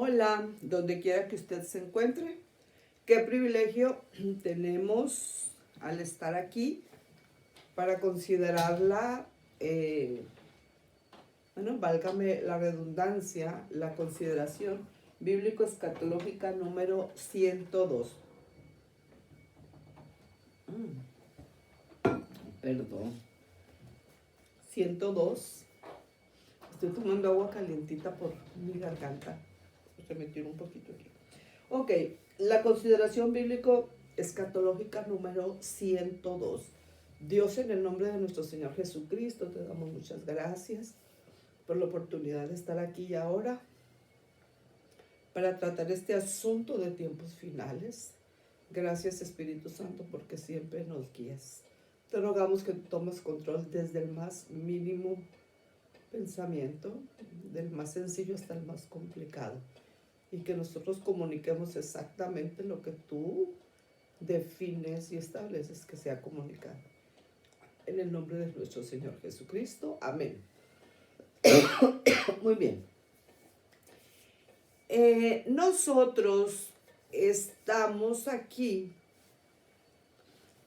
Hola, donde quiera que usted se encuentre. Qué privilegio tenemos al estar aquí para considerarla, válgame la redundancia, la consideración bíblico-escatológica número 102. Perdón. 102. Estoy tomando agua calientita por mi garganta. Se me tiró un poquito aquí. Ok, la consideración bíblico-escatológica número 102. Dios, en el nombre de nuestro Señor Jesucristo, te damos muchas gracias por la oportunidad de estar aquí y ahora para tratar este asunto de tiempos finales. Gracias, Espíritu Santo, porque siempre nos guías. Te rogamos que tomes control desde el más mínimo pensamiento, del más sencillo hasta el más complicado, y que nosotros comuniquemos exactamente lo que tú defines y estableces que sea comunicado. En el nombre de nuestro Señor Jesucristo. Amén. Muy bien. Nosotros estamos aquí.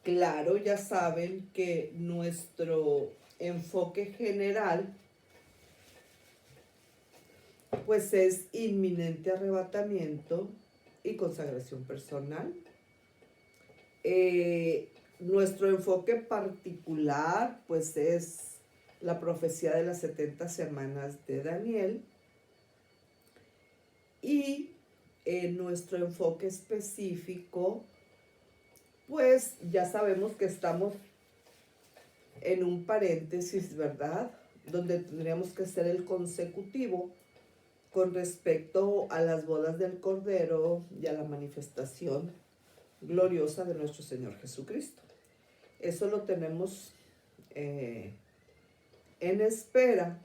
Claro, ya saben que nuestro enfoque general pues es inminente arrebatamiento y consagración personal. Nuestro enfoque particular pues es la profecía de las 70 semanas de Daniel, y nuestro enfoque específico pues ya sabemos que estamos en un paréntesis, ¿verdad?, donde tendríamos que hacer el consecutivo con respecto a las bodas del Cordero y a la manifestación gloriosa de nuestro Señor Jesucristo. Eso lo tenemos en espera,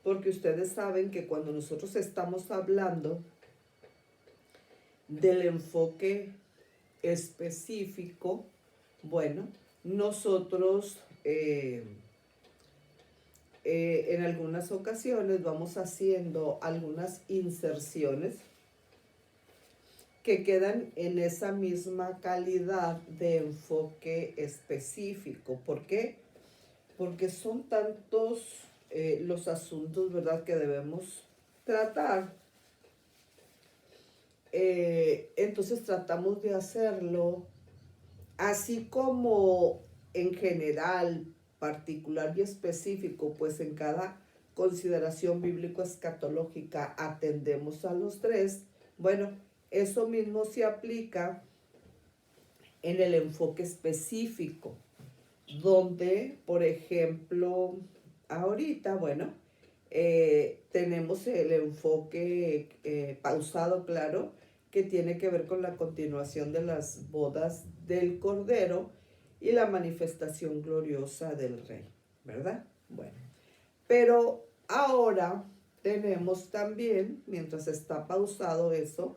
porque ustedes saben que cuando nosotros estamos hablando del enfoque específico, bueno, nosotros en algunas ocasiones vamos haciendo algunas inserciones que quedan en esa misma calidad de enfoque específico. ¿Por qué? Porque son tantos los asuntos, ¿verdad?, que debemos tratar. Entonces tratamos de hacerlo así como en general, particular y específico, pues en cada consideración bíblico-escatológica atendemos a los tres. Bueno, eso mismo se aplica en el enfoque específico, donde, por ejemplo, ahorita, bueno, tenemos el enfoque pausado, claro, que tiene que ver con la continuación de las bodas del Cordero y la manifestación gloriosa del Rey, ¿verdad? Bueno, pero ahora tenemos también, mientras está pausado eso,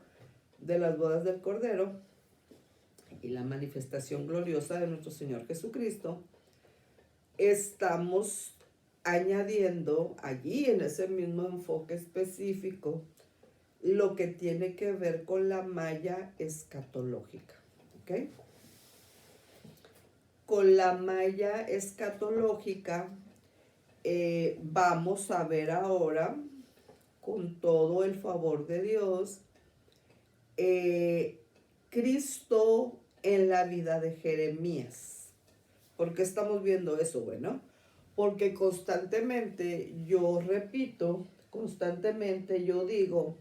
de las bodas del Cordero y la manifestación gloriosa de nuestro Señor Jesucristo, estamos añadiendo allí en ese mismo enfoque específico lo que tiene que ver con la malla escatológica, ¿ok? Con la malla escatológica vamos a ver ahora, con todo el favor de Dios, Cristo en la vida de Jeremías. ¿Por qué estamos viendo eso? Bueno, porque constantemente yo repito, constantemente yo digo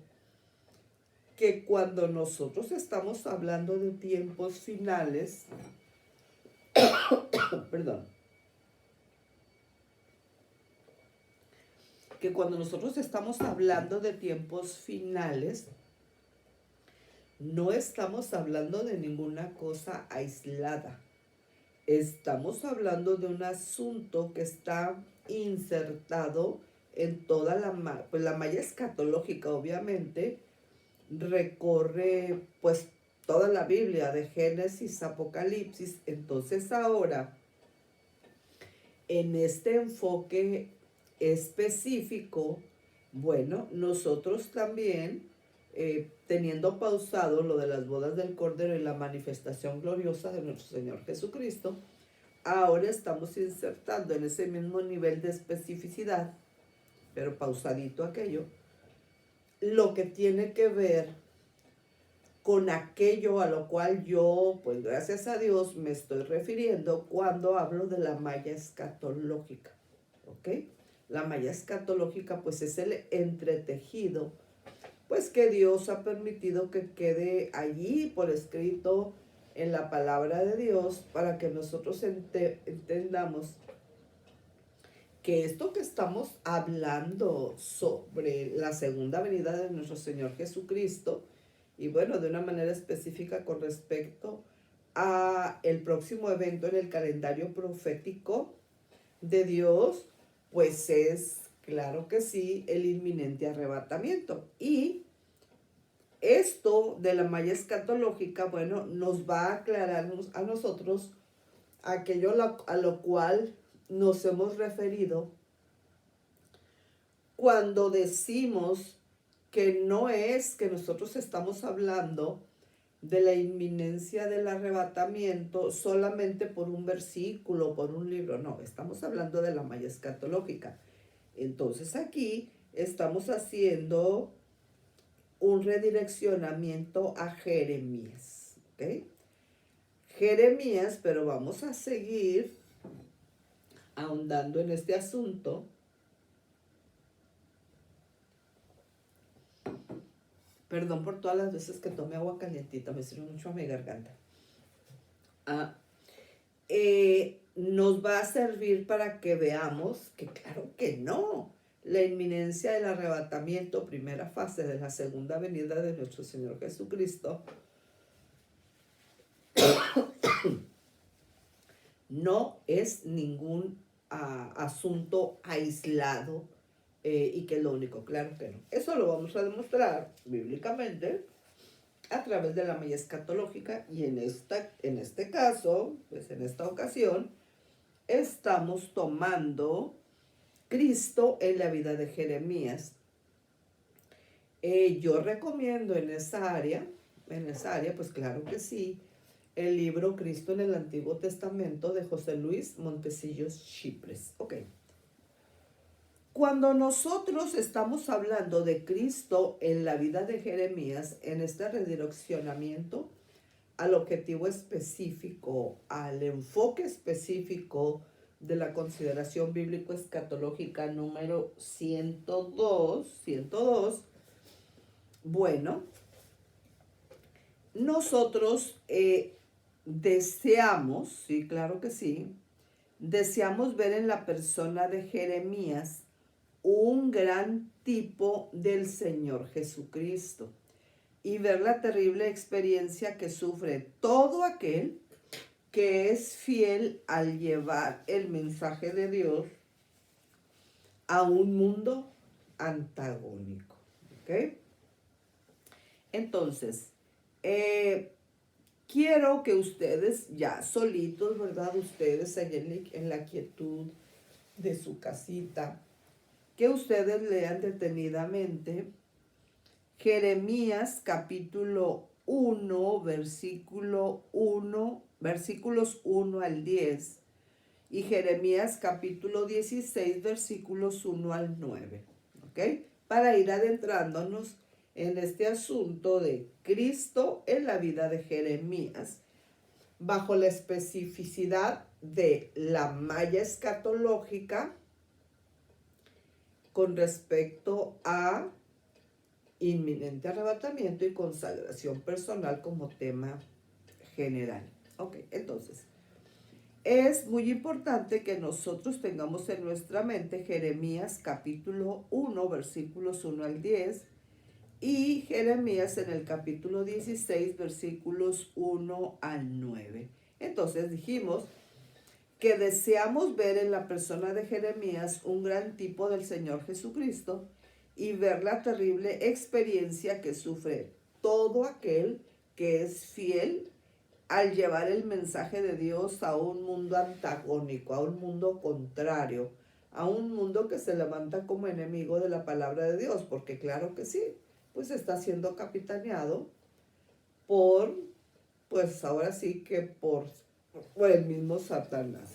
que cuando nosotros estamos hablando de tiempos finales, perdón, que cuando nosotros estamos hablando de tiempos finales, no estamos hablando de ninguna cosa aislada. Estamos hablando de un asunto que está insertado en toda la malla escatológica, obviamente, recorre pues toda la Biblia, de Génesis, Apocalipsis. Entonces ahora, en este enfoque específico, bueno, nosotros también teniendo pausado lo de las bodas del Cordero y la manifestación gloriosa de nuestro Señor Jesucristo, ahora estamos insertando en ese mismo nivel de especificidad, pero pausadito aquello, lo que tiene que ver con aquello a lo cual yo, pues gracias a Dios, me estoy refiriendo cuando hablo de la malla escatológica, ¿ok? La malla escatológica, pues es el entretejido, pues que Dios ha permitido que quede allí por escrito en la palabra de Dios para que nosotros entendamos que esto que estamos hablando sobre la segunda venida de nuestro Señor Jesucristo, y bueno, de una manera específica con respecto a el próximo evento en el calendario profético de Dios, pues es, claro que sí, el inminente arrebatamiento. Y esto de la malla escatológica, bueno, nos va a aclarar a nosotros aquello a lo cual nos hemos referido cuando decimos que no es que nosotros estamos hablando de la inminencia del arrebatamiento solamente por un versículo, por un libro, no, estamos hablando de la malla escatológica. Entonces aquí estamos haciendo un redireccionamiento a Jeremías, ¿ok? Jeremías, pero vamos a seguir ahondando en este asunto. Perdón por todas las veces que tomé agua calientita, me sirve mucho a mi garganta. Nos va a servir para que veamos que claro que no. La inminencia del arrebatamiento, primera fase de la segunda venida de nuestro Señor Jesucristo, no es ningún asunto aislado y que es lo único, claro que no. Eso lo vamos a demostrar bíblicamente a través de la malla escatológica y en este caso, pues en esta ocasión, estamos tomando Cristo en la vida de Jeremías. Yo recomiendo en esa área, pues claro que sí, el libro Cristo en el Antiguo Testamento de José Luis Montecillos Chipres. Ok. Cuando nosotros estamos hablando de Cristo en la vida de Jeremías, en este redireccionamiento al objetivo específico, al enfoque específico de la consideración bíblico-escatológica número 102, bueno, nosotros deseamos, sí, claro que sí, deseamos ver en la persona de Jeremías un gran tipo del Señor Jesucristo y ver la terrible experiencia que sufre todo aquel que es fiel al llevar el mensaje de Dios a un mundo antagónico. ¿Ok? Entonces, quiero que ustedes ya solitos, ¿verdad? Ustedes en la quietud de su casita, que ustedes lean detenidamente Jeremías capítulo 1, versículos 1 al 10 y Jeremías capítulo 16, versículos 1 al 9, ¿ok? Para ir adentrándonos en este asunto de Cristo en la vida de Jeremías, bajo la especificidad de la malla escatológica con respecto a inminente arrebatamiento y consagración personal como tema general. Ok, entonces, es muy importante que nosotros tengamos en nuestra mente Jeremías capítulo 1, versículos 1 al 10 y Jeremías en el capítulo 16, versículos 1 al 9. Entonces dijimos que deseamos ver en la persona de Jeremías un gran tipo del Señor Jesucristo y ver la terrible experiencia que sufre todo aquel que es fiel al llevar el mensaje de Dios a un mundo antagónico, a un mundo contrario, a un mundo que se levanta como enemigo de la palabra de Dios, porque claro que sí, pues está siendo capitaneado por, pues ahora sí que por el mismo Satanás.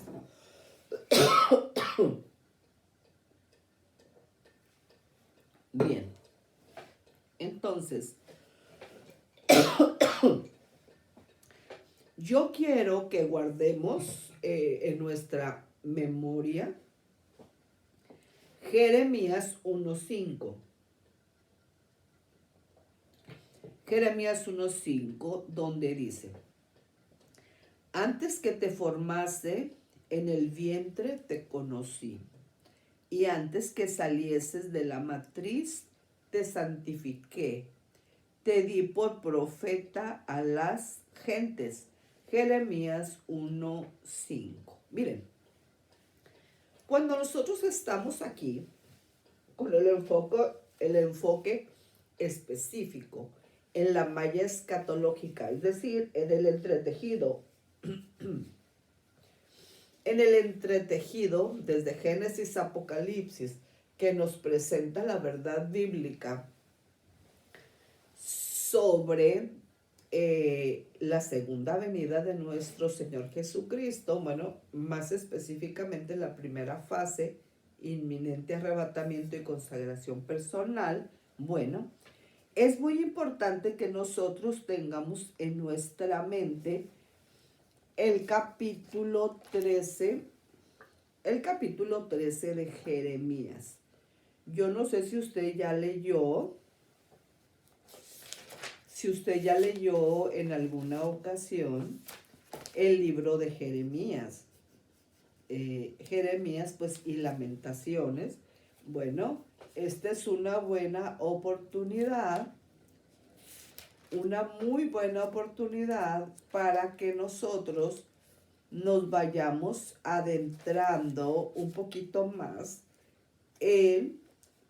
Bien, entonces, yo quiero que guardemos en nuestra memoria Jeremías 1:5. Jeremías 1:5, donde dice: antes que te formase en el vientre te conocí, y antes que salieses de la matriz te santifiqué, te di por profeta a las gentes. Jeremías 1:5. Miren, cuando nosotros estamos aquí con el enfoque específico en la malla escatológica, es decir, en el entretejido, desde Génesis a Apocalipsis, que nos presenta la verdad bíblica sobre la segunda venida de nuestro Señor Jesucristo, bueno, más específicamente la primera fase, inminente arrebatamiento y consagración personal. Bueno, es muy importante que nosotros tengamos en nuestra mente el capítulo 13 de Jeremías. Yo no sé si usted ya leyó en alguna ocasión el libro de Jeremías. Jeremías, pues, y Lamentaciones. Bueno, esta es una buena oportunidad, una muy buena oportunidad para que nosotros nos vayamos adentrando un poquito más en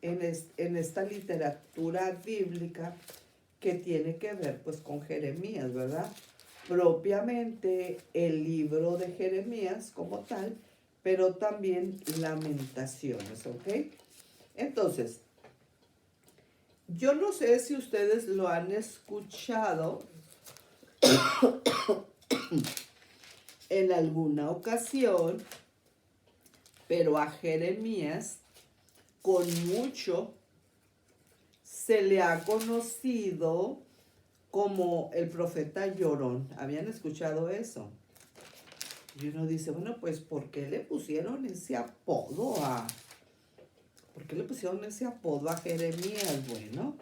esta literatura bíblica que tiene que ver pues con Jeremías, ¿verdad? Propiamente el libro de Jeremías como tal, pero también Lamentaciones, ¿ok? Entonces, yo no sé si ustedes lo han escuchado en alguna ocasión, pero a Jeremías con mucho se le ha conocido como el profeta llorón. ¿Habían escuchado eso? Y uno dice, bueno, pues ¿por qué le pusieron ese apodo a Jeremías? Bueno,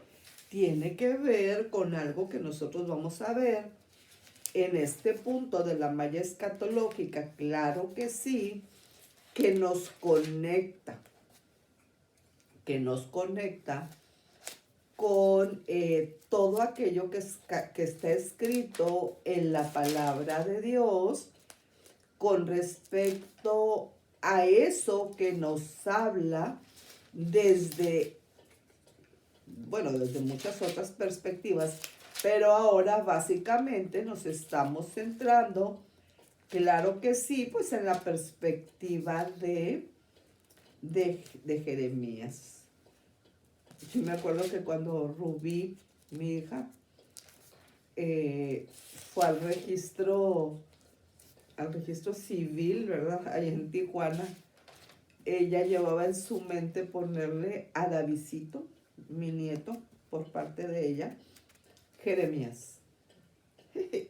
tiene que ver con algo que nosotros vamos a ver en este punto de la malla escatológica. Claro que sí, que nos conecta con todo aquello que está escrito en la palabra de Dios con respecto a eso que nos habla desde muchas otras perspectivas, pero ahora básicamente nos estamos centrando, claro que sí, pues en la perspectiva de Jeremías. Yo me acuerdo que cuando Rubí, mi hija, fue al registro civil, ¿verdad? Ahí en Tijuana, ella llevaba en su mente ponerle a Davidcito, mi nieto, por parte de ella, Jeremías.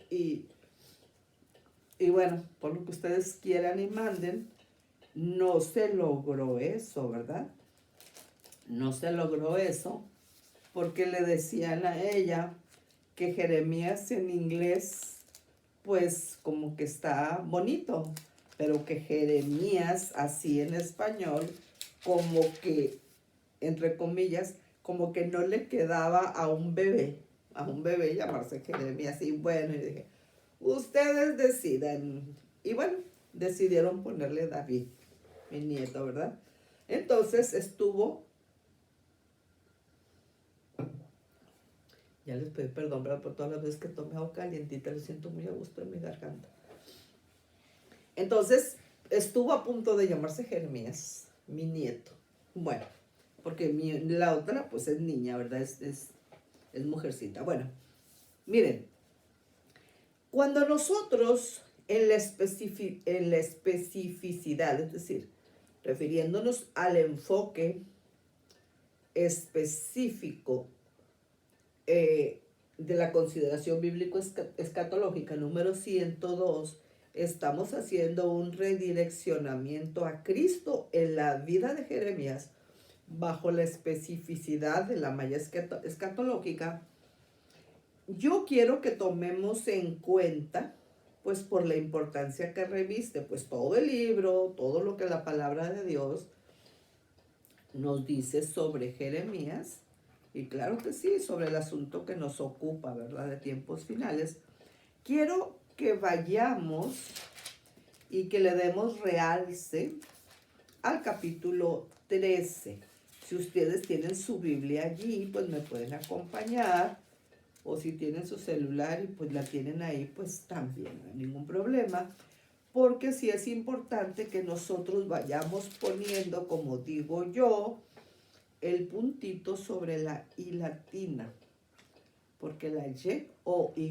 y bueno, por lo que ustedes quieran y manden, no se logró eso, ¿verdad? No se logró eso porque le decían a ella que Jeremías en inglés, pues como que está bonito, pero que Jeremías así en español, como que, entre comillas, como que no le quedaba a un bebé llamarse Jeremías. Y bueno, y dije, ustedes decidan. Y bueno, decidieron ponerle David, mi nieto, ¿verdad? Entonces estuvo. Ya les pedí perdón, ¿verdad? Por todas las veces que tomé agua calientita, lo siento muy a gusto en mi garganta. Entonces, estuvo a punto de llamarse Jeremías, mi nieto. Bueno, porque la otra, pues es niña, ¿verdad? Es es mujercita. Bueno, miren, cuando nosotros en la especificidad, es decir, refiriéndonos al enfoque específico de la consideración bíblico-escatológica número 102, estamos haciendo un redireccionamiento a Cristo en la vida de Jeremías bajo la especificidad de la malla escatológica. Yo quiero que tomemos en cuenta, pues por la importancia que reviste, pues todo el libro, todo lo que la palabra de Dios nos dice sobre Jeremías, y claro que sí, sobre el asunto que nos ocupa, ¿verdad?, de tiempos finales. Quiero que vayamos y que le demos realce al capítulo 13. Si ustedes tienen su Biblia allí, pues me pueden acompañar, o si tienen su celular y pues la tienen ahí, pues también no hay ningún problema, porque sí es importante que nosotros vayamos poniendo, como digo yo, el puntito sobre la I latina, porque la Y o Y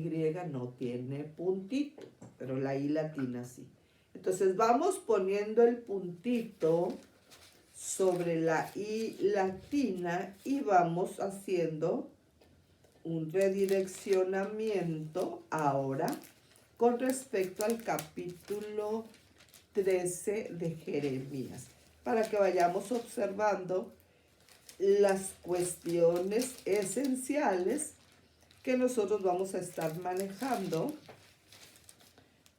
no tiene puntito, pero la I latina sí. Entonces vamos poniendo el puntito sobre la I latina y vamos haciendo un redireccionamiento ahora con respecto al capítulo 13 de Jeremías, para que vayamos observando las cuestiones esenciales que nosotros vamos a estar manejando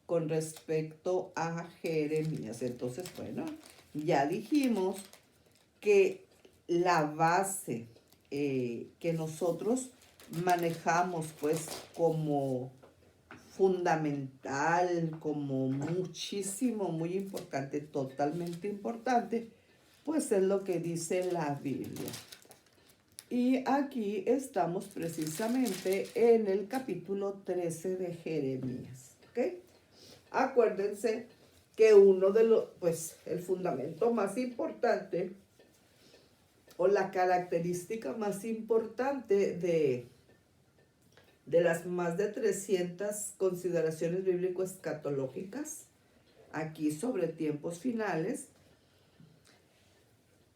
con respecto a Jeremías. Entonces, bueno, ya dijimos que la base que nosotros manejamos pues como fundamental, como muchísimo, muy importante, totalmente importante, pues es lo que dice la Biblia. Y aquí estamos precisamente en el capítulo 13 de Jeremías, ¿ok? Acuérdense que uno de los, pues el fundamento más importante o la característica más importante de las más de 300 consideraciones bíblico-escatológicas aquí sobre tiempos finales,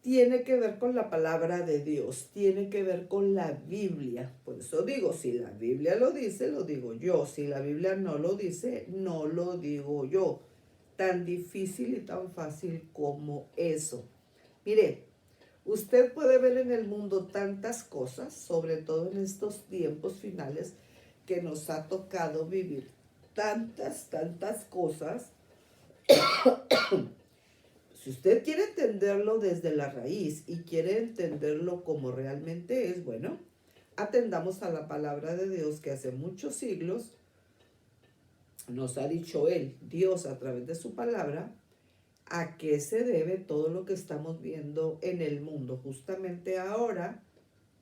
tiene que ver con la palabra de Dios, tiene que ver con la Biblia. Por eso digo, si la Biblia lo dice, lo digo yo. Si la Biblia no lo dice, no lo digo yo. Tan difícil y tan fácil como eso. Mire, usted puede ver en el mundo tantas cosas, sobre todo en estos tiempos finales, que nos ha tocado vivir tantas cosas. Si usted quiere entenderlo desde la raíz y quiere entenderlo como realmente es, bueno, atendamos a la palabra de Dios que hace muchos siglos nos ha dicho Él, Dios a través de su palabra, a qué se debe todo lo que estamos viendo en el mundo justamente ahora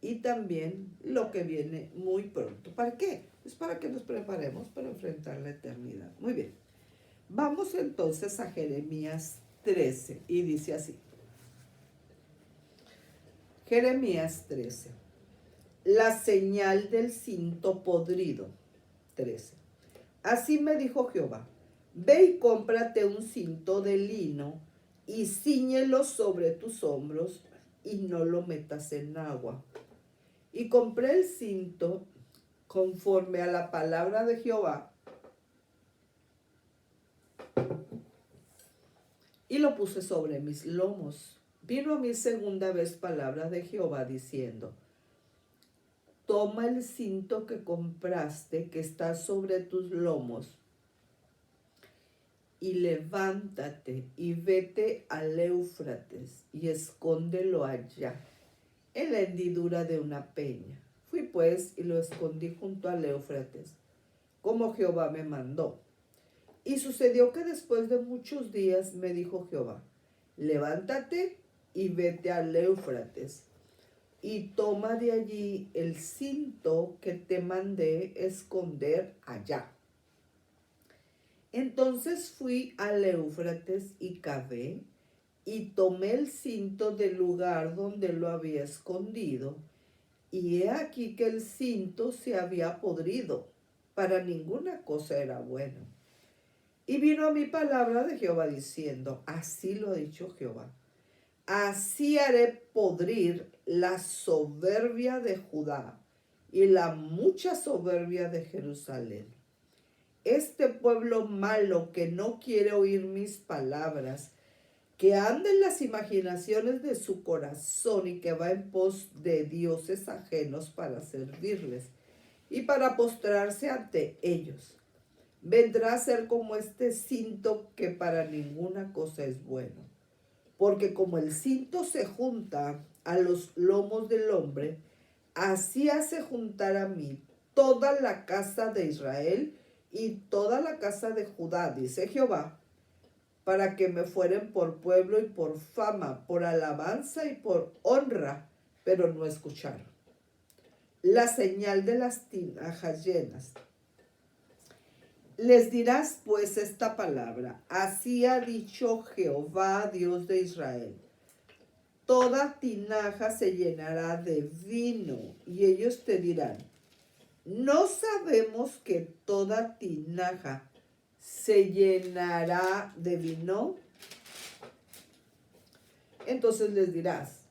y también lo que viene muy pronto. ¿Para qué? Pues para que nos preparemos para enfrentar la eternidad. Muy bien. Vamos entonces a Jeremías 13 y dice así. Jeremías 13. La señal del cinto podrido. 13. Así me dijo Jehová, ve y cómprate un cinto de lino y cíñelo sobre tus hombros y no lo metas en agua. Y compré el cinto conforme a la palabra de Jehová y lo puse sobre mis lomos. Vino a mí segunda vez palabra de Jehová diciendo, toma el cinto que compraste que está sobre tus lomos y levántate y vete al Éufrates y escóndelo allá, en la hendidura de una peña. Fui pues y lo escondí junto al Éufrates, como Jehová me mandó. Y sucedió que después de muchos días me dijo Jehová, levántate y vete al Éufrates, y toma de allí el cinto que te mandé esconder allá. Entonces fui al Éufrates y cavé, y tomé el cinto del lugar donde lo había escondido, y he aquí que el cinto se había podrido, para ninguna cosa era bueno. Y vino a mí palabra de Jehová diciendo, así lo ha dicho Jehová, así haré podrir la soberbia de Judá y la mucha soberbia de Jerusalén. Este pueblo malo que no quiere oír mis palabras, que anda en las imaginaciones de su corazón y que va en pos de dioses ajenos para servirles y para postrarse ante ellos, vendrá a ser como este cinto que para ninguna cosa es bueno. Porque como el cinto se junta a los lomos del hombre, así hace juntar a mí toda la casa de Israel y toda la casa de Judá, dice Jehová, para que me fueren por pueblo y por fama, por alabanza y por honra, pero no escucharon. La señal de las tinajas llenas. Les dirás pues esta palabra, así ha dicho Jehová, Dios de Israel. Toda tinaja se llenará de vino, y ellos te dirán, ¿no sabemos que toda tinaja se llenará de vino? Entonces les dirás,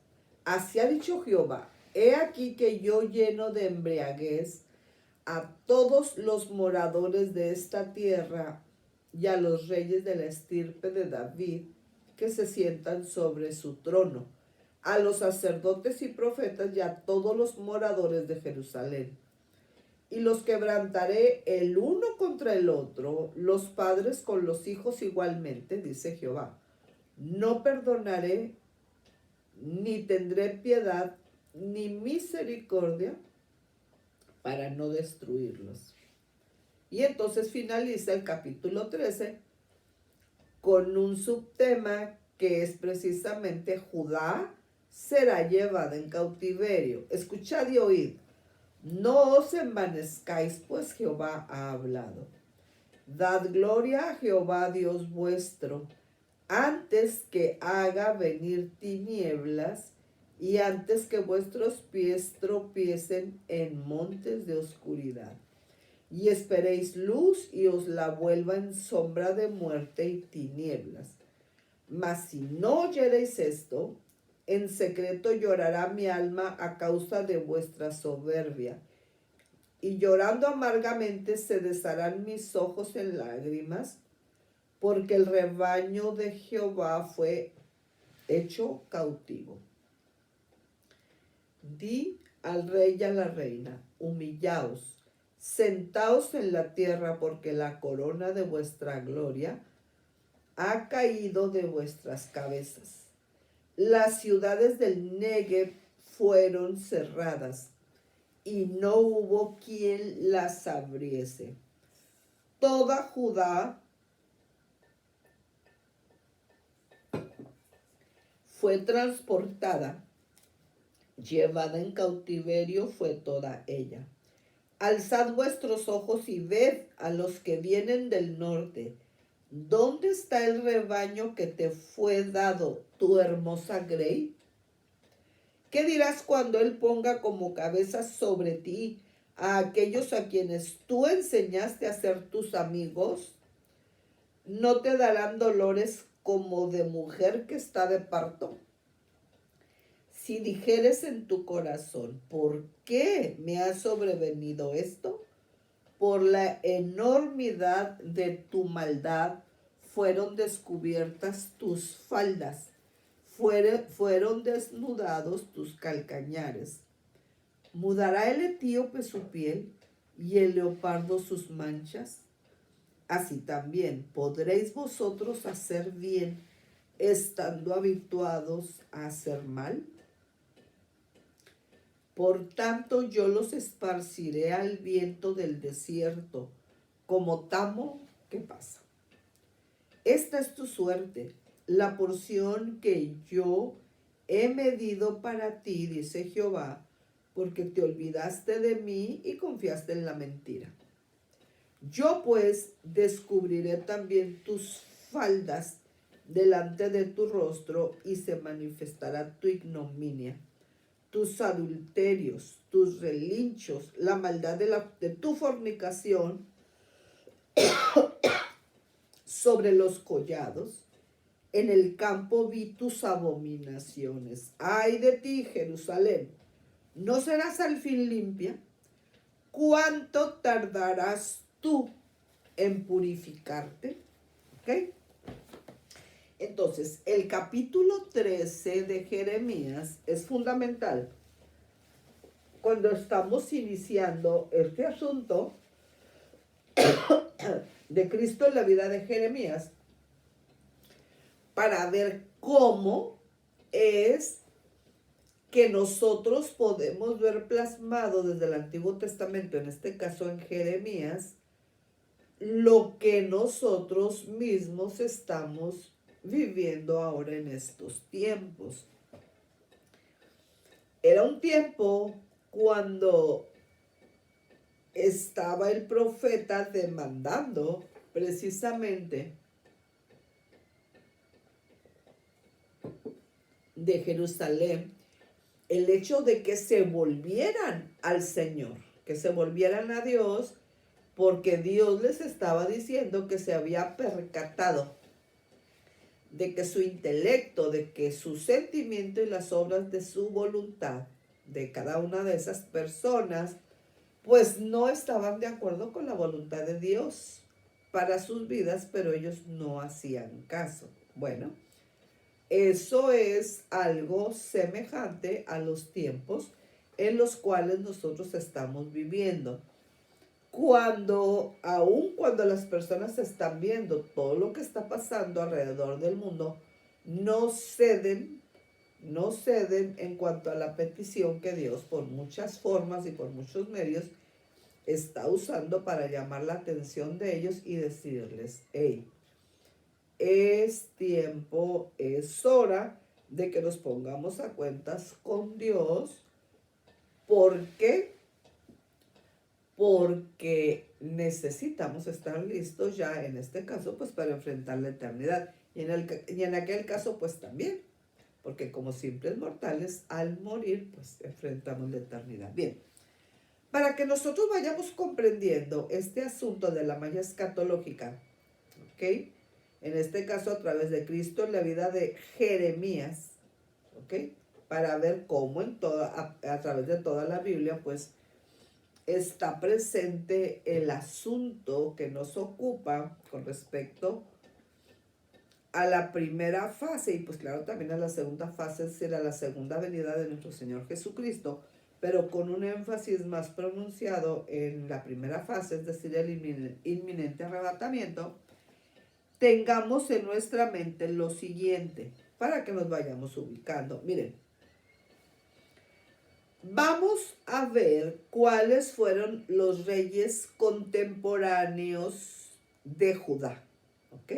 así ha dicho Jehová, he aquí que yo lleno de embriaguez a todos los moradores de esta tierra y a los reyes de la estirpe de David que se sientan sobre su trono, a los sacerdotes y profetas y a todos los moradores de Jerusalén. Y los quebrantaré el uno contra el otro, los padres con los hijos igualmente, dice Jehová. No perdonaré, ni tendré piedad, ni misericordia para no destruirlos. Y entonces finaliza el capítulo 13 con un subtema que es precisamente Judá será llevada en cautiverio. Escuchad y oíd. No os envanezcáis, pues Jehová ha hablado. Dad gloria a Jehová Dios vuestro, antes que haga venir tinieblas y antes que vuestros pies tropiecen en montes de oscuridad. Y esperéis luz y os la vuelva en sombra de muerte y tinieblas. Mas si no oyereis esto, en secreto llorará mi alma a causa de vuestra soberbia, y llorando amargamente se desharán mis ojos en lágrimas, porque el rebaño de Jehová fue hecho cautivo. Di al rey y a la reina, humillaos, sentaos en la tierra, porque la corona de vuestra gloria ha caído de vuestras cabezas. Las ciudades del Negev fueron cerradas, y no hubo quien las abriese. Toda Judá fue transportada, llevada en cautiverio fue toda ella. Alzad vuestros ojos y ved a los que vienen del norte. ¿Dónde está el rebaño que te fue dado, tu hermosa grey? ¿Qué dirás cuando él ponga como cabeza sobre ti a aquellos a quienes tú enseñaste a ser tus amigos? ¿No te darán dolores como de mujer que está de parto? Si dijeres en tu corazón, ¿por qué me ha sobrevenido esto? Por la enormidad de tu maldad fueron descubiertas tus faldas, fueron desnudados tus calcañares. ¿Mudará el etíope su piel y el leopardo sus manchas? Así también podréis vosotros hacer bien estando habituados a hacer mal. Por tanto, yo los esparciré al viento del desierto, como tamo que pasa. Esta es tu suerte, la porción que yo he medido para ti, dice Jehová, porque te olvidaste de mí y confiaste en la mentira. Yo pues descubriré también tus faldas delante de tu rostro y se manifestará tu ignominia, tus adulterios, tus relinchos, la maldad de tu fornicación sobre los collados. En el campo vi tus abominaciones. Ay de ti, Jerusalén, ¿no serás al fin limpia? ¿Cuánto tardarás tú en purificarte? ¿Ok? Entonces, el capítulo 13 de Jeremías es fundamental cuando estamos iniciando este asunto de Cristo en la vida de Jeremías, para ver cómo es que nosotros podemos ver plasmado desde el Antiguo Testamento, en este caso en Jeremías, lo que nosotros mismos estamos viviendo ahora en estos tiempos. Era un tiempo cuando estaba el profeta demandando precisamente de Jerusalén el hecho de que se volvieran al Señor, que se volvieran a Dios, porque Dios les estaba diciendo que se había percatado de que su intelecto, de que su sentimiento y las obras de su voluntad de cada una de esas personas, pues no estaban de acuerdo con la voluntad de Dios para sus vidas, pero ellos no hacían caso. Bueno, eso es algo semejante a los tiempos en los cuales nosotros estamos viviendo. Aun cuando las personas están viendo todo lo que está pasando alrededor del mundo, no ceden en cuanto a la petición que Dios, por muchas formas y por muchos medios, está usando para llamar la atención de ellos y decirles: hey, es tiempo, es hora de que nos pongamos a cuentas con Dios. ¿Por qué? Porque necesitamos estar listos ya, en este caso, pues para enfrentar la eternidad. Y en aquel caso, pues también, porque como simples mortales, al morir, pues enfrentamos la eternidad. Bien, para que nosotros vayamos comprendiendo este asunto de la malla escatológica, ¿ok? En este caso a través de Cristo en la vida de Jeremías, ¿ok? Para ver cómo a través de toda la Biblia, pues, está presente el asunto que nos ocupa con respecto a la primera fase, y pues claro, también a la segunda fase, será la segunda venida de nuestro Señor Jesucristo, pero con un énfasis más pronunciado en la primera fase, es decir, el inminente arrebatamiento. Tengamos en nuestra mente lo siguiente, para que nos vayamos ubicando. Miren, vamos a ver cuáles fueron los reyes contemporáneos de Judá, ¿ok?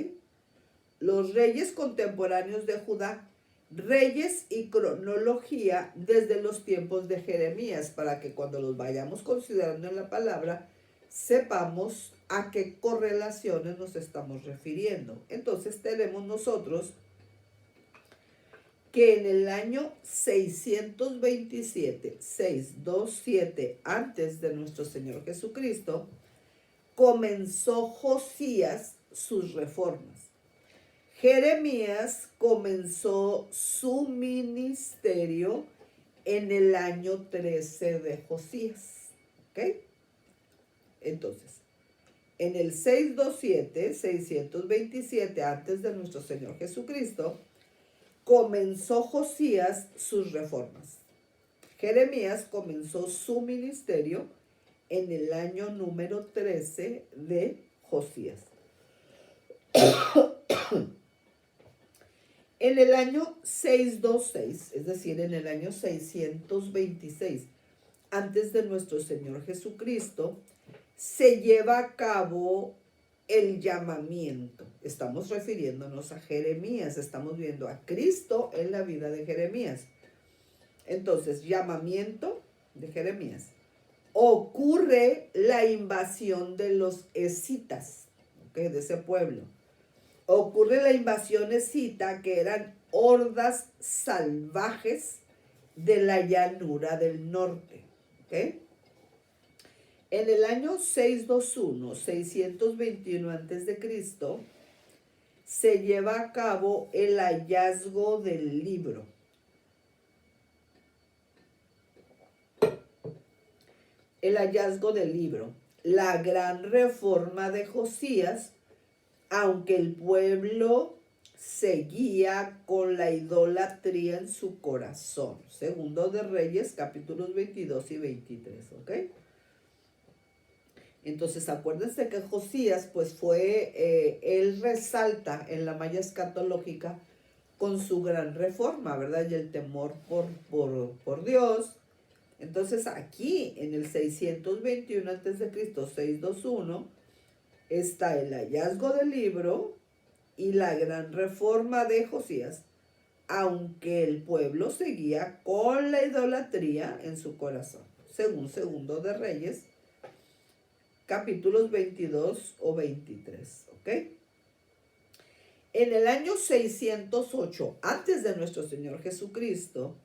Los reyes contemporáneos de Judá, reyes y cronología desde los tiempos de Jeremías, para que cuando los vayamos considerando en la palabra, sepamos a qué correlaciones nos estamos refiriendo. Entonces tenemos nosotros que en el año 627 antes de nuestro Señor Jesucristo, comenzó Josías sus reformas. Jeremías comenzó su ministerio en el año 13 de Josías, ¿ok? Entonces, en el 627 antes de nuestro Señor Jesucristo, comenzó Josías sus reformas. Jeremías comenzó su ministerio en el año número 13 de Josías. En el año 626, es decir, en el año 626, antes de nuestro Señor Jesucristo, se lleva a cabo el llamamiento. Estamos refiriéndonos a Jeremías, estamos viendo a Cristo en la vida de Jeremías. Entonces, llamamiento de Jeremías. Ocurre la invasión de los escitas, ¿okay? De ese pueblo. Ocurre la invasión escita, que eran hordas salvajes de la llanura del norte, ¿ok? En el año 621, 621 a.C., se lleva a cabo el hallazgo del libro. El hallazgo del libro. La gran reforma de Josías, aunque el pueblo seguía con la idolatría en su corazón. Segundo de Reyes, capítulos 22 y 23, ¿ok? Entonces, acuérdense que Josías, pues él resalta en la malla escatológica con su gran reforma, ¿verdad? Y el temor por Dios. Entonces, aquí en el 621 a.C., 621, está el hallazgo del libro y la gran reforma de Josías, aunque el pueblo seguía con la idolatría en su corazón, según Segundo de Reyes, capítulos 22 o 23, ¿ok? En el año 608, antes de nuestro Señor Jesucristo,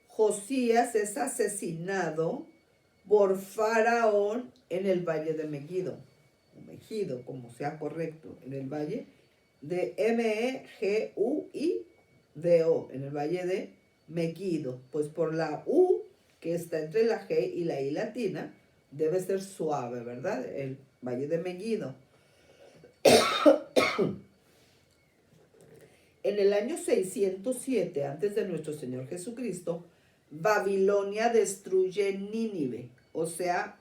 Josías es asesinado por Faraón en el valle de Megido, o Megido, como sea correcto, en el valle de Meguido, en el valle de Megido, pues por la U que está entre la G y la I latina, debe ser suave, ¿verdad? El valle de Megido. En el año 607, antes de nuestro Señor Jesucristo, Babilonia destruye Nínive. O sea,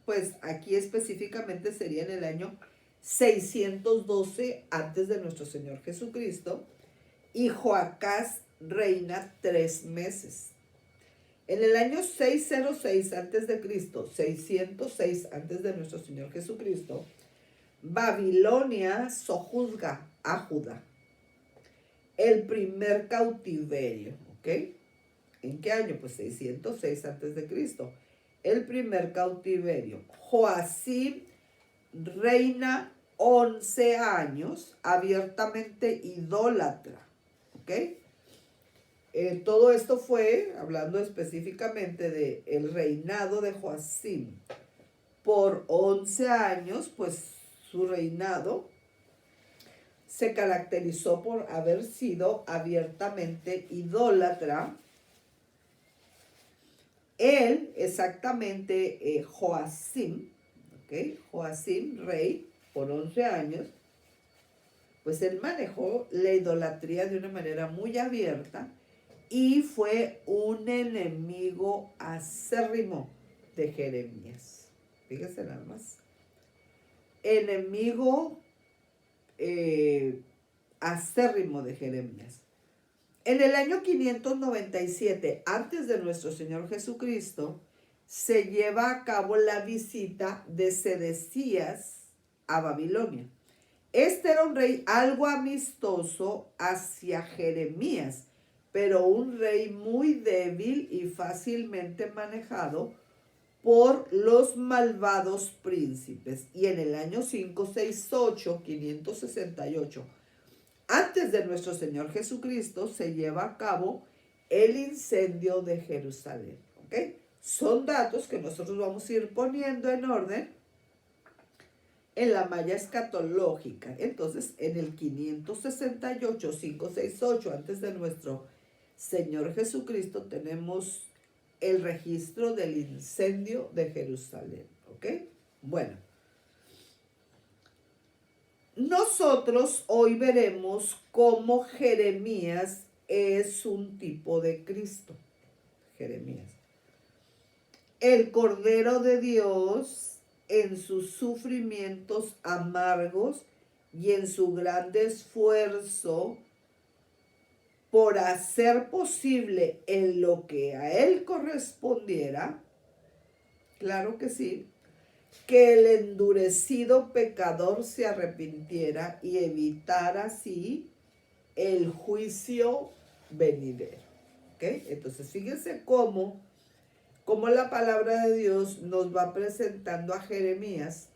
pues aquí específicamente sería en el año 612 antes de nuestro Señor Jesucristo. Y Joacás reina 3 meses. En el año 606 antes de Cristo, 606 antes de nuestro Señor Jesucristo, Babilonia sojuzga a Judá. El primer cautiverio, ¿ok? ¿En qué año? Pues 606 antes de Cristo. El primer cautiverio. Joacim reina 11 años, abiertamente idólatra, ¿ok? Todo esto fue, hablando específicamente del reinado de Joacim, por 11 años, pues su reinado se caracterizó por haber sido abiertamente idólatra. Él, exactamente, Joacim, ¿ok? Joacim, rey, por 11 años, pues él manejó la idolatría de una manera muy abierta y fue un enemigo acérrimo de Jeremías. Fíjense nada más. Enemigo acérrimo de Jeremías. En el año 597, antes de nuestro Señor Jesucristo, se lleva a cabo la visita de Sedecías a Babilonia. Este era un rey algo amistoso hacia Jeremías, pero un rey muy débil y fácilmente manejado por los malvados príncipes. Y en el año 568, 568, antes de nuestro Señor Jesucristo, se lleva a cabo el incendio de Jerusalén. ¿Ok? Son datos que nosotros vamos a ir poniendo en orden en la malla escatológica. Entonces, en el 568, 568, antes de nuestro Señor Jesucristo, tenemos el registro del incendio de Jerusalén. ¿Ok? Bueno. Nosotros hoy veremos cómo Jeremías es un tipo de Cristo. Jeremías. El Cordero de Dios en sus sufrimientos amargos y en su grande esfuerzo por hacer posible en lo que a él correspondiera, claro que sí, que el endurecido pecador se arrepintiera y evitara así el juicio venidero. ¿Ok? Entonces, fíjense cómo la palabra de Dios nos va presentando a Jeremías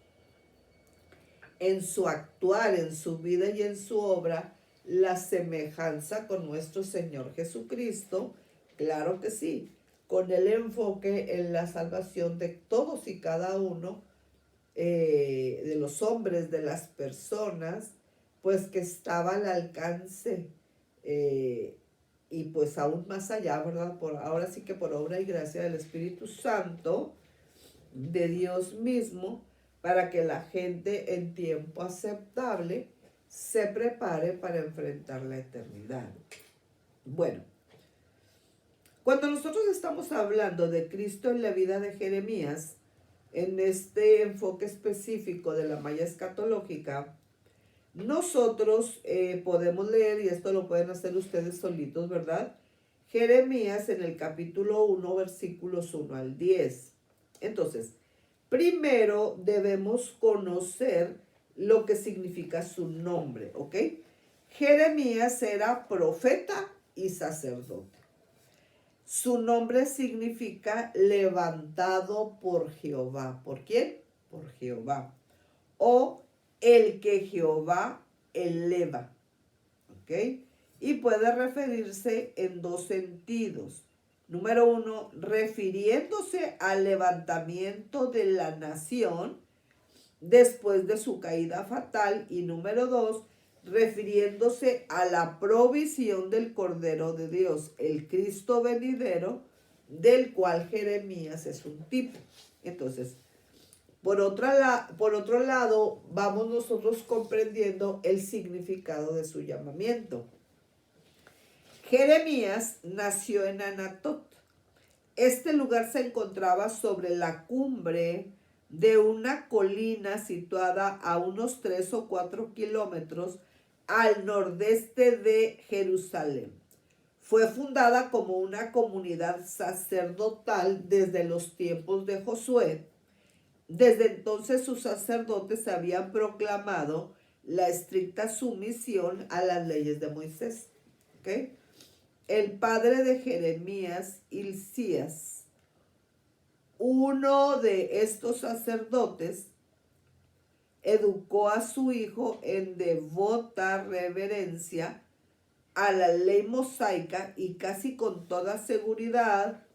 en su actuar, en su vida y en su obra, la semejanza con nuestro Señor Jesucristo. Claro que sí. con el enfoque en la salvación de todos y cada uno, de los hombres, de las personas, pues que estaba al alcance, y pues aún más allá, ¿verdad? Ahora sí que por obra y gracia del Espíritu Santo, de Dios mismo, para que la gente en tiempo aceptable se prepare para enfrentar la eternidad. Bueno, cuando nosotros estamos hablando de Cristo en la vida de Jeremías, en este enfoque específico de la malla escatológica, nosotros podemos leer, y esto lo pueden hacer ustedes solitos, ¿verdad? Jeremías en el capítulo 1, versículos 1 al 10. Entonces, primero debemos conocer lo que significa su nombre, ¿ok? Jeremías era profeta y sacerdote. Su nombre significa levantado por Jehová. ¿Por quién? Por Jehová. O el que Jehová eleva. ¿Ok? Y puede referirse en dos sentidos. Número uno, refiriéndose al levantamiento de la nación después de su caída fatal. Y número dos, refiriéndose a la provisión del Cordero de Dios, el Cristo venidero, del cual Jeremías es un tipo. Entonces, por otro lado, vamos nosotros comprendiendo el significado de su llamamiento. Jeremías nació en Anatot. Este lugar se encontraba sobre la cumbre de una colina situada a unos 3 o 4 kilómetros al nordeste de Jerusalén. Fue fundada como una comunidad sacerdotal desde los tiempos de Josué. Desde entonces sus sacerdotes habían proclamado la estricta sumisión a las leyes de Moisés. ¿Okay? El padre de Jeremías, Hilcías, uno de estos sacerdotes, educó a su hijo en devota reverencia a la ley mosaica y casi con toda seguridad,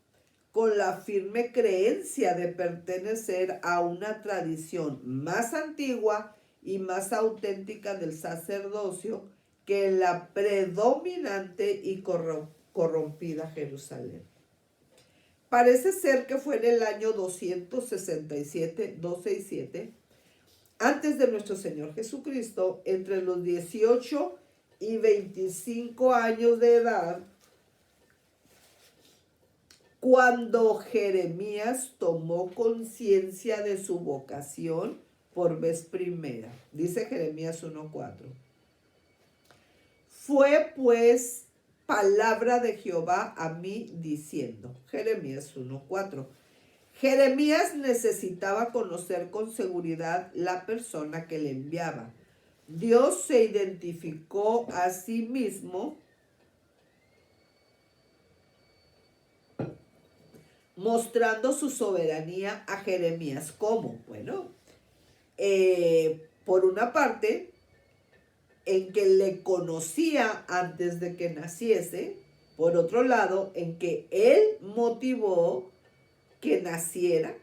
con la firme creencia de pertenecer a una tradición más antigua y más auténtica del sacerdocio que la predominante y corrompida Jerusalén. Parece ser que fue en el año 267, antes de nuestro Señor Jesucristo, entre los 18 y 25 años de edad, cuando Jeremías tomó conciencia de su vocación por vez primera. Dice Jeremías 1:4. Fue pues palabra de Jehová a mí diciendo. Jeremías 1:4. Jeremías necesitaba conocer con seguridad la persona que le enviaba. Dios se identificó a sí mismo mostrando su soberanía a Jeremías. ¿Cómo? Bueno, por una parte, en que le conocía antes de que naciese. Por otro lado, en que él motivó que naciera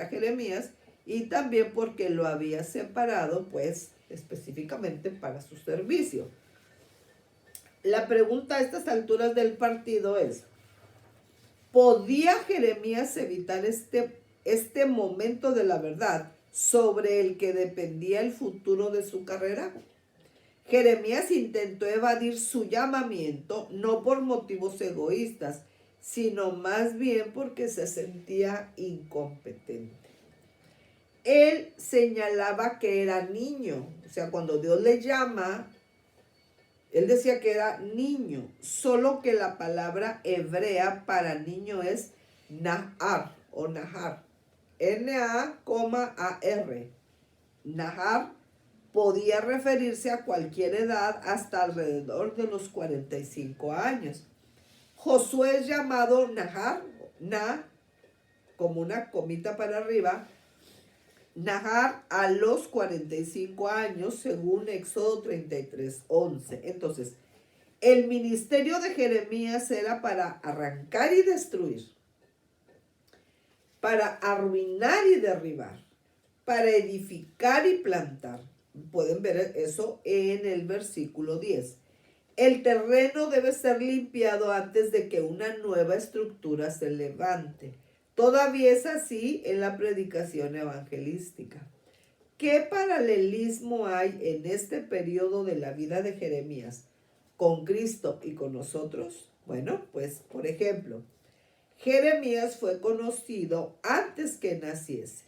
Jeremías, y también porque lo había separado, pues, específicamente para su servicio. La pregunta a estas alturas del partido es, ¿podía Jeremías evitar este momento de la verdad sobre el que dependía el futuro de su carrera? Jeremías intentó evadir su llamamiento no por motivos egoístas, sino más bien porque se sentía incompetente. Él señalaba que era niño, o sea, cuando Dios le llama, él decía que era niño, solo que la palabra hebrea para niño es nahar o nahar, N-A-A-R. Nahar podía referirse a cualquier edad hasta alrededor de los 45 años. Josué es llamado Nahar, como una comita para arriba, Nahar a los 45 años, según Éxodo 33:11. Entonces, El ministerio de Jeremías era para arrancar y destruir, para arruinar y derribar, para edificar y plantar. Pueden ver eso en el versículo 10. El terreno debe ser limpiado antes de que una nueva estructura se levante. Todavía es así en la predicación evangelística. ¿Qué paralelismo hay en este periodo de la vida de Jeremías con Cristo y con nosotros? Bueno, pues por ejemplo, Jeremías fue conocido antes que naciese.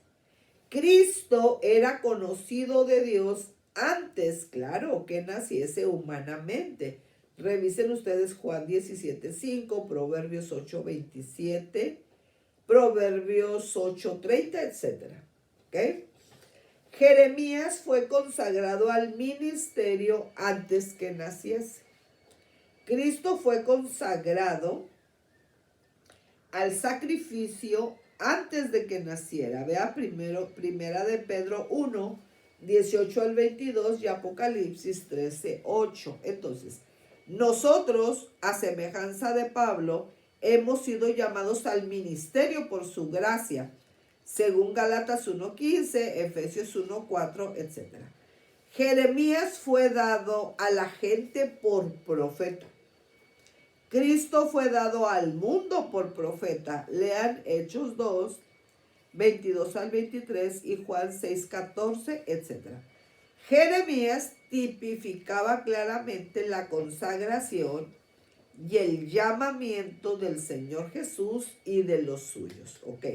Cristo era conocido de Dios antes, claro, que naciese humanamente. Revisen ustedes Juan 17:5, Proverbios 8:27, Proverbios 8:30, etc. ¿Ok? Jeremías fue consagrado al ministerio antes que naciese. Cristo fue consagrado al sacrificio antes de que naciera. Vea primera de Pedro 1, 18 al 22 y Apocalipsis 13, 8. Entonces, nosotros, a semejanza de Pablo, hemos sido llamados al ministerio por su gracia, según Gálatas 1:15, Efesios 1:4, etc. Jeremías fue dado a la gente por profeta. Cristo fue dado al mundo por profeta. Lean Hechos 2, 22 al 23 y Juan 6, 14, etc. Jeremías tipificaba claramente la consagración y el llamamiento del Señor Jesús y de los suyos. Ok.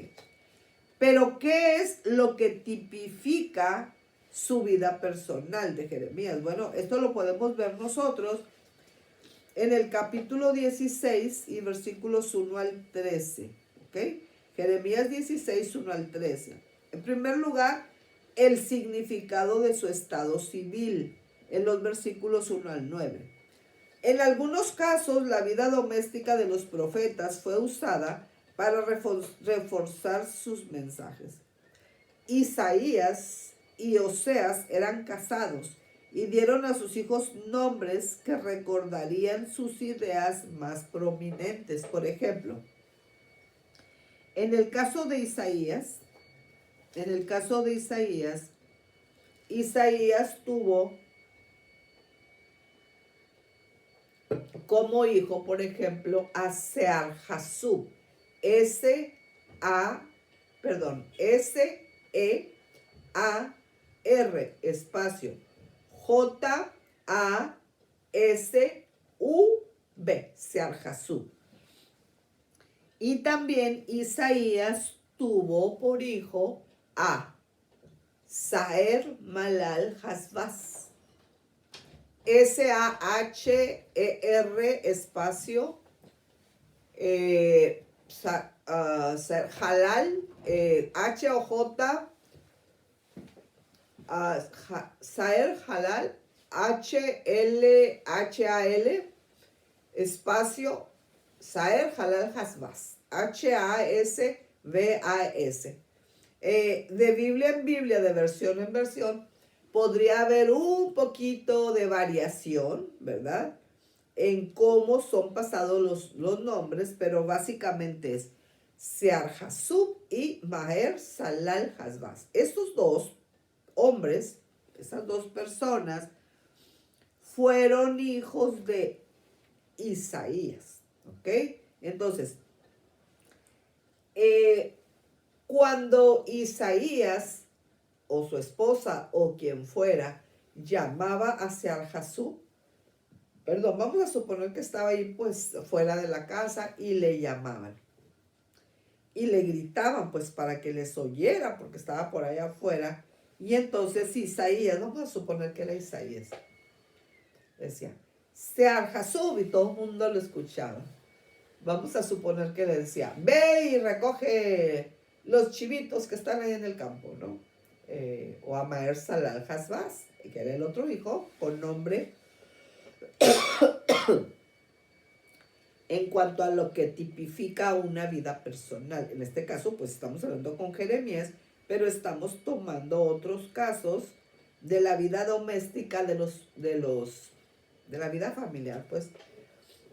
Pero ¿qué es lo que tipifica su vida personal de Jeremías? Bueno, esto lo podemos ver nosotros en el capítulo 16 y versículos 1 al 13. ¿Ok? Jeremías 16, 1 al 13. En primer lugar, el significado de su estado civil, en los versículos 1 al 9. En algunos casos, la vida doméstica de los profetas fue usada para reforzar sus mensajes. Isaías y Oseas eran casados y dieron a sus hijos nombres que recordarían sus ideas más prominentes. Por ejemplo, en el caso de Isaías, Isaías tuvo como hijo, por ejemplo, a Sear-Jasub. S-E-A-R, espacio, J-A-S-U-B, Sear-Jasub. Y también Isaías tuvo por hijo a Saer Malal Hasbaz. S-A-H-E-R, espacio, Halal, H-O-J, Saer Halal, H-L-H-A-L, espacio, Saer Halal Hasbaz, H-A-S-B-A-S. De Biblia en Biblia, de versión en versión, podría haber un poquito de variación, ¿verdad? En cómo son pasados los nombres, pero básicamente es Sear-Jasub y Maher Salal Hasbaz. Estos dos hombres, esas dos personas, fueron hijos de Isaías, ¿ok? Entonces, cuando Isaías o su esposa o quien fuera llamaba a Sear-Jasub, vamos a suponer que estaba ahí pues fuera de la casa y le llamaban y le gritaban pues para que les oyera porque estaba por allá afuera. Y entonces Isaías, vamos a suponer que era Isaías, decía Sear-Jasub y todo el mundo lo escuchaba. Vamos a suponer que le decía, ve y recoge los chivitos que están ahí en el campo, ¿no? O a Maher Salal Hasbaz, que era el otro hijo, con nombre en cuanto a lo que tipifica una vida personal. En este caso, pues estamos hablando con Jeremías, pero estamos tomando otros casos de la vida doméstica, de la vida familiar, pues,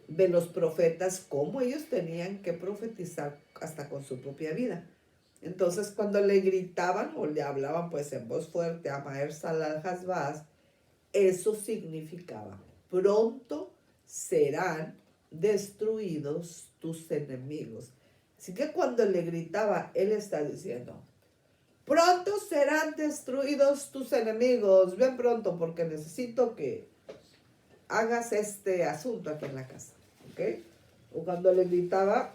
de los profetas, cómo ellos tenían que profetizar hasta con su propia vida. Entonces, cuando le gritaban o le hablaban pues en voz fuerte a Maher Salal Hasbaz, eso significaba: pronto serán destruidos tus enemigos. Así que cuando le gritaba, él está diciendo: pronto serán destruidos tus enemigos, ven pronto porque necesito que hagas este asunto aquí en la casa, ¿ok? O cuando le gritaba,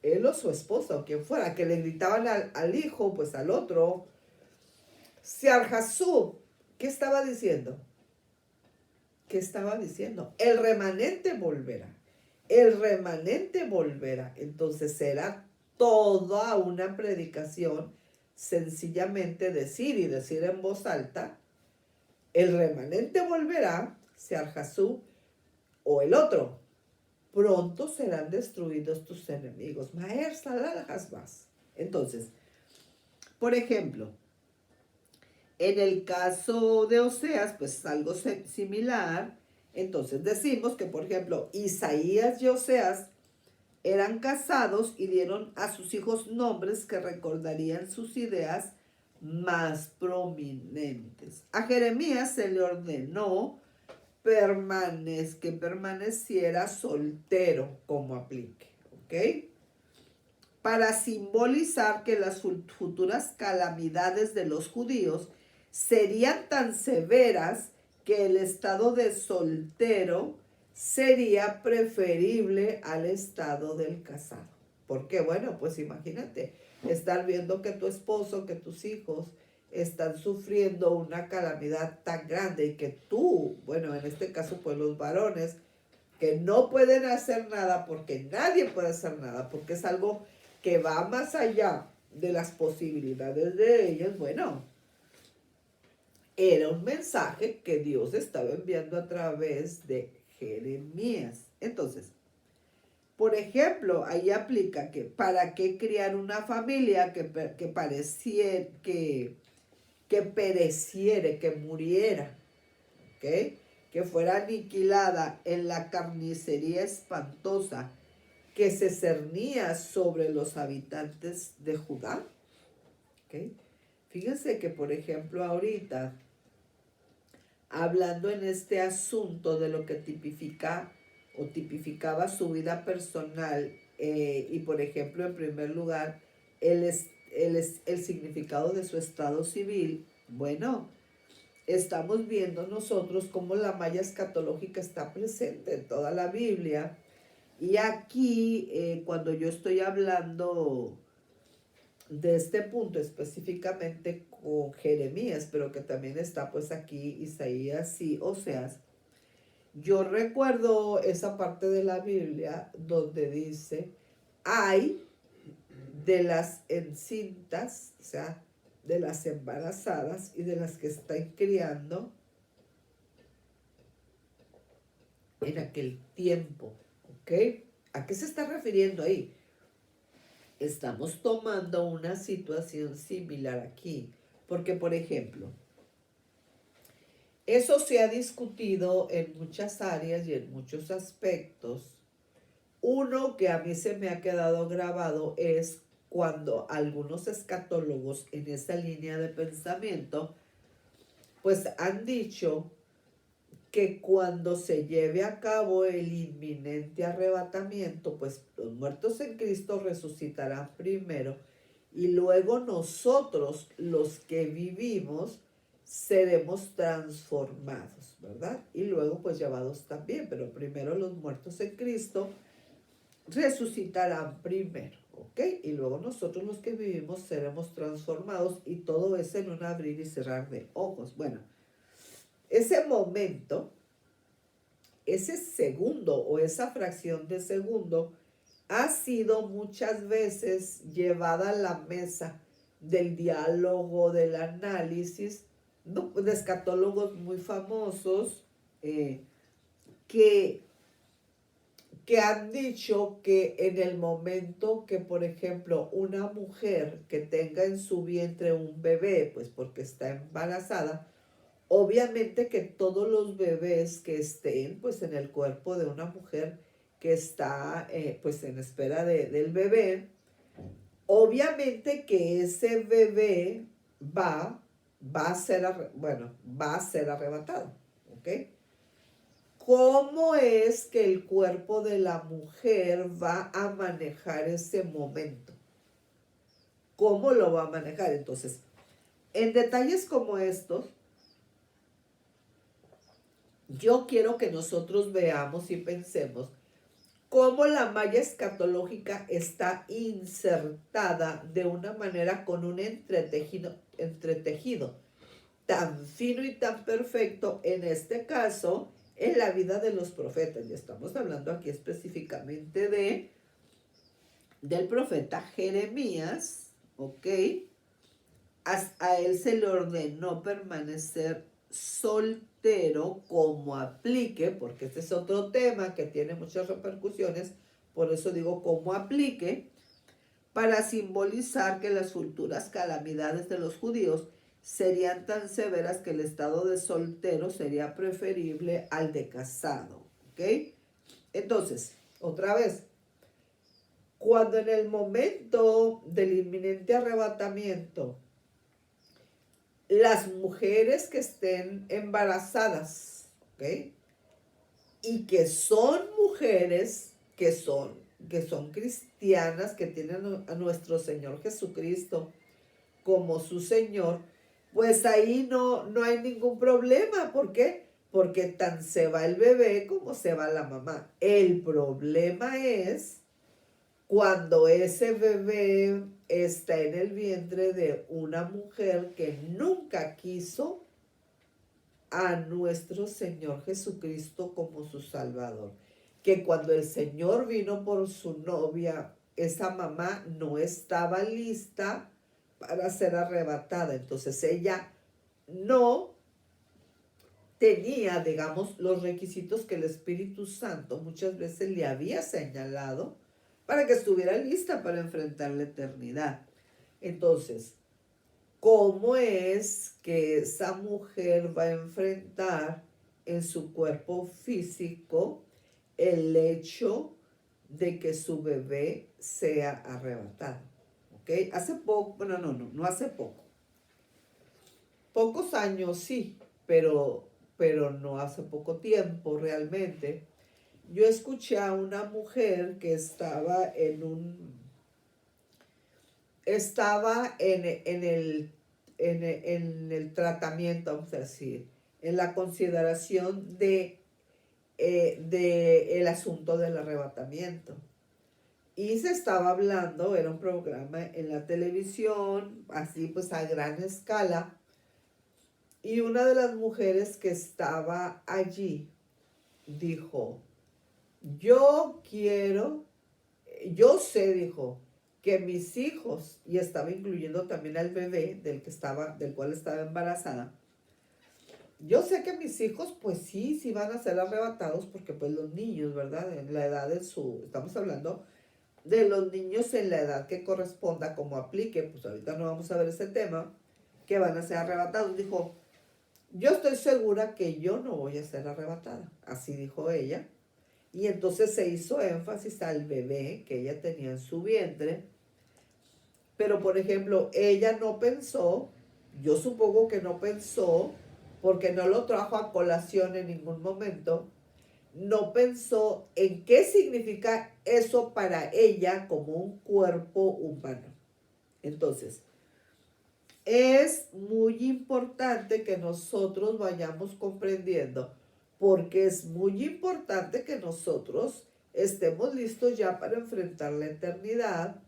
él o su esposa o quien fuera, que le gritaban al hijo, pues al otro, Siarjasú, ¿qué estaba diciendo? ¿Qué estaba diciendo? El remanente volverá. El remanente volverá. Entonces será toda una predicación, sencillamente decir y decir en voz alta: el remanente volverá, Siarjasú, o el otro: pronto serán destruidos tus enemigos. Maher Salal Hasbaz. Entonces, por ejemplo, en el caso de Oseas, pues algo similar. Entonces decimos que, por ejemplo, Isaías y Oseas eran casados y dieron a sus hijos nombres que recordarían sus ideas más prominentes. A Jeremías se le ordenó que permaneciera soltero como aplique, ¿ok? Para simbolizar que las futuras calamidades de los judíos serían tan severas que el estado de soltero sería preferible al estado del casado. Porque bueno, pues imagínate, estar viendo que tu esposo, que tus hijos están sufriendo una calamidad tan grande y que tú, bueno, en este caso pues los varones, que no pueden hacer nada porque nadie puede hacer nada, porque es algo que va más allá de las posibilidades de ellos. Bueno, era un mensaje que Dios estaba enviando a través de Jeremías. Entonces, por ejemplo, ahí aplica que para qué criar una familia que pareciera, que pereciere, que muriera, ¿ok? Que fuera aniquilada en la carnicería espantosa que se cernía sobre los habitantes de Judá. ¿Ok? Fíjense que, por ejemplo, ahorita, hablando en este asunto de lo que tipifica o tipificaba su vida personal, y por ejemplo, en primer lugar, el significado de su estado civil, bueno, estamos viendo nosotros cómo la malla escatológica está presente en toda la Biblia. Y aquí, cuando yo estoy hablando de este punto específicamente con Jeremías, pero que también está pues aquí Isaías y Oseas, yo recuerdo esa parte de la Biblia donde dice: ay de las encintas, o sea, de las embarazadas y de las que están criando en aquel tiempo, ¿ok? ¿A qué se está refiriendo ahí? Estamos tomando una situación similar aquí, porque por ejemplo, eso se ha discutido en muchas áreas y en muchos aspectos. Uno que a mí se me ha quedado grabado es cuando algunos escatólogos en esa línea de pensamiento pues han dicho que cuando se lleve a cabo el inminente arrebatamiento, pues los muertos en Cristo resucitarán primero y luego nosotros, los que vivimos, seremos transformados, ¿verdad? Y luego pues llevados también, pero primero los muertos en Cristo resucitarán primero, ¿ok? Y luego nosotros los que vivimos seremos transformados y todo es en un abrir y cerrar de ojos. Bueno, ese momento, ese segundo o esa fracción de segundo ha sido muchas veces llevada a la mesa del diálogo, del análisis, ¿no? De escatólogos muy famosos que han dicho que en el momento que, por ejemplo, una mujer que tenga en su vientre un bebé, pues porque está embarazada, Obviamente que todos los bebés que estén pues en el cuerpo de una mujer que está pues en espera del bebé, obviamente que ese bebé va a ser, va a ser arrebatado, ¿ok? ¿Cómo es que el cuerpo de la mujer va a manejar ese momento? ¿Cómo lo va a manejar? Entonces, en detalles como estos, yo quiero que nosotros veamos y pensemos cómo la malla escatológica está insertada de una manera con un entretejido tan fino y tan perfecto, en este caso, en la vida de los profetas. Y estamos hablando aquí específicamente del profeta Jeremías, ¿ok? A él se le ordenó permanecer soltero como aplique, porque este es otro tema que tiene muchas repercusiones, por eso digo como aplique, para simbolizar que las futuras calamidades de los judíos serían tan severas que el estado de soltero sería preferible al de casado, ¿ok? Entonces, otra vez, cuando en el momento del inminente arrebatamiento, las mujeres que estén embarazadas, ¿ok? Y que son mujeres que son cristianas, que tienen a nuestro Señor Jesucristo como su Señor, pues ahí no hay ningún problema. ¿Por qué? Porque tan se va el bebé como se va la mamá. El problema es cuando ese bebé está en el vientre de una mujer que nunca quiso a nuestro Señor Jesucristo como su Salvador. Que cuando el Señor vino por su novia, esa mamá no estaba lista para ser arrebatada. Entonces ella no tenía, digamos, los requisitos que el Espíritu Santo muchas veces le había señalado para que estuviera lista para enfrentar la eternidad. Entonces, ¿cómo es que esa mujer va a enfrentar en su cuerpo físico el hecho de que su bebé sea arrebatado? ¿Ok? Hace poco, bueno, no hace poco. Pocos años sí, pero no hace poco tiempo realmente. Yo escuché a una mujer que estaba en el tratamiento, vamos a decir, en la consideración de el asunto del arrebatamiento. Y se estaba hablando, era un programa en la televisión, así pues a gran escala, y una de las mujeres que estaba allí dijo, yo sé, dijo, que mis hijos, y estaba incluyendo también al bebé del cual estaba embarazada, yo sé que mis hijos, pues sí van a ser arrebatados, porque pues los niños, ¿verdad? En la edad estamos hablando de los niños en la edad que corresponda, como aplique, pues ahorita no vamos a ver ese tema, que van a ser arrebatados. Dijo, yo estoy segura que yo no voy a ser arrebatada, así dijo ella. Y entonces se hizo énfasis al bebé que ella tenía en su vientre. Pero, por ejemplo, ella no pensó, yo supongo que no pensó, porque no lo trajo a colación en ningún momento, no pensó en qué significa eso para ella como un cuerpo humano. Entonces, es muy importante que nosotros vayamos comprendiendo, porque es muy importante que nosotros estemos listos ya para enfrentar la eternidad,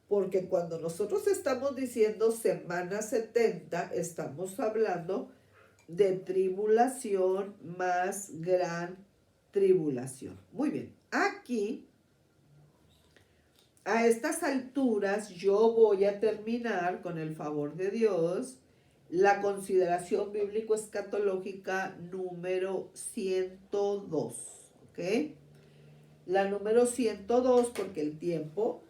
porque cuando nosotros estamos diciendo semana 70, estamos hablando de tribulación más gran tribulación. Muy bien, aquí, a estas alturas, yo voy a terminar, con el favor de Dios, la consideración bíblico-escatológica número 102, ¿ok? La número 102, porque el tiempo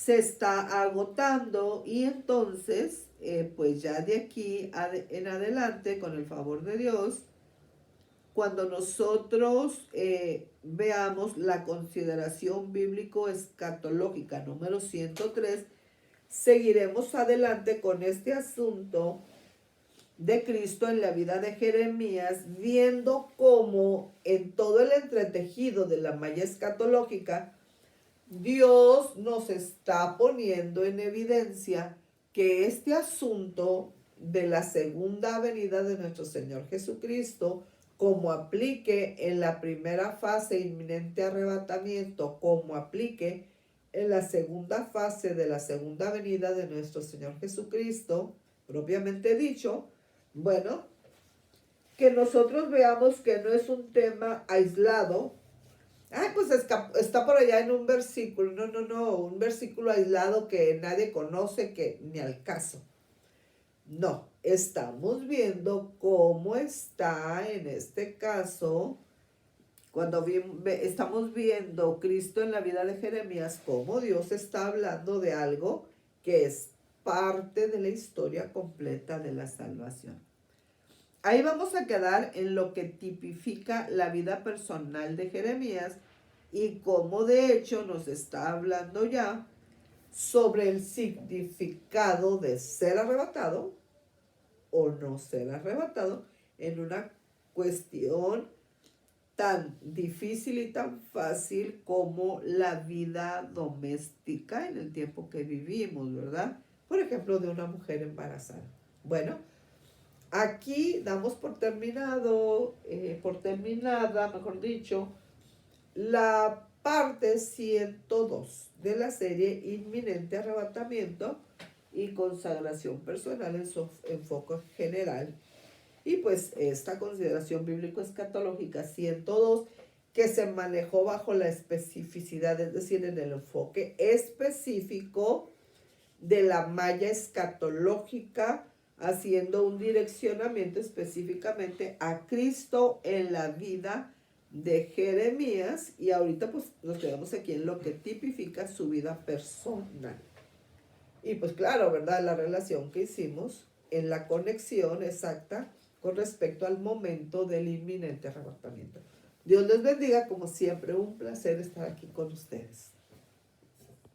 se está agotando y entonces, pues ya de aquí en adelante, con el favor de Dios, cuando nosotros veamos la consideración bíblico-escatológica número 103, seguiremos adelante con este asunto de Cristo en la vida de Jeremías, viendo cómo en todo el entretejido de la malla escatológica, Dios nos está poniendo en evidencia que este asunto de la segunda venida de nuestro Señor Jesucristo, como aplique en la primera fase inminente arrebatamiento, como aplique en la segunda fase de la segunda venida de nuestro Señor Jesucristo, propiamente dicho, bueno, que nosotros veamos que no es un tema aislado. Ay, pues está por allá en un versículo. No, un versículo aislado que nadie conoce, que ni al caso. No, estamos viendo cómo está en este caso, cuando estamos viendo Cristo en la vida de Jeremías, cómo Dios está hablando de algo que es parte de la historia completa de la salvación. Ahí vamos a quedar en lo que tipifica la vida personal de Jeremías y cómo de hecho nos está hablando ya sobre el significado de ser arrebatado o no ser arrebatado en una cuestión tan difícil y tan fácil como la vida doméstica en el tiempo que vivimos, ¿verdad? Por ejemplo, de una mujer embarazada. Bueno, aquí damos por terminada, mejor dicho, la parte 102 de la serie Inminente Arrebatamiento y Consagración Personal en su enfoque general. Y pues esta consideración bíblico-escatológica 102 que se manejó bajo la especificidad, es decir, en el enfoque específico de la malla escatológica, haciendo un direccionamiento específicamente a Cristo en la vida de Jeremías, y ahorita pues nos quedamos aquí en lo que tipifica su vida personal. Y pues claro, ¿verdad? La relación que hicimos en la conexión exacta con respecto al momento del inminente arrebatamiento. Dios les bendiga, como siempre, un placer estar aquí con ustedes.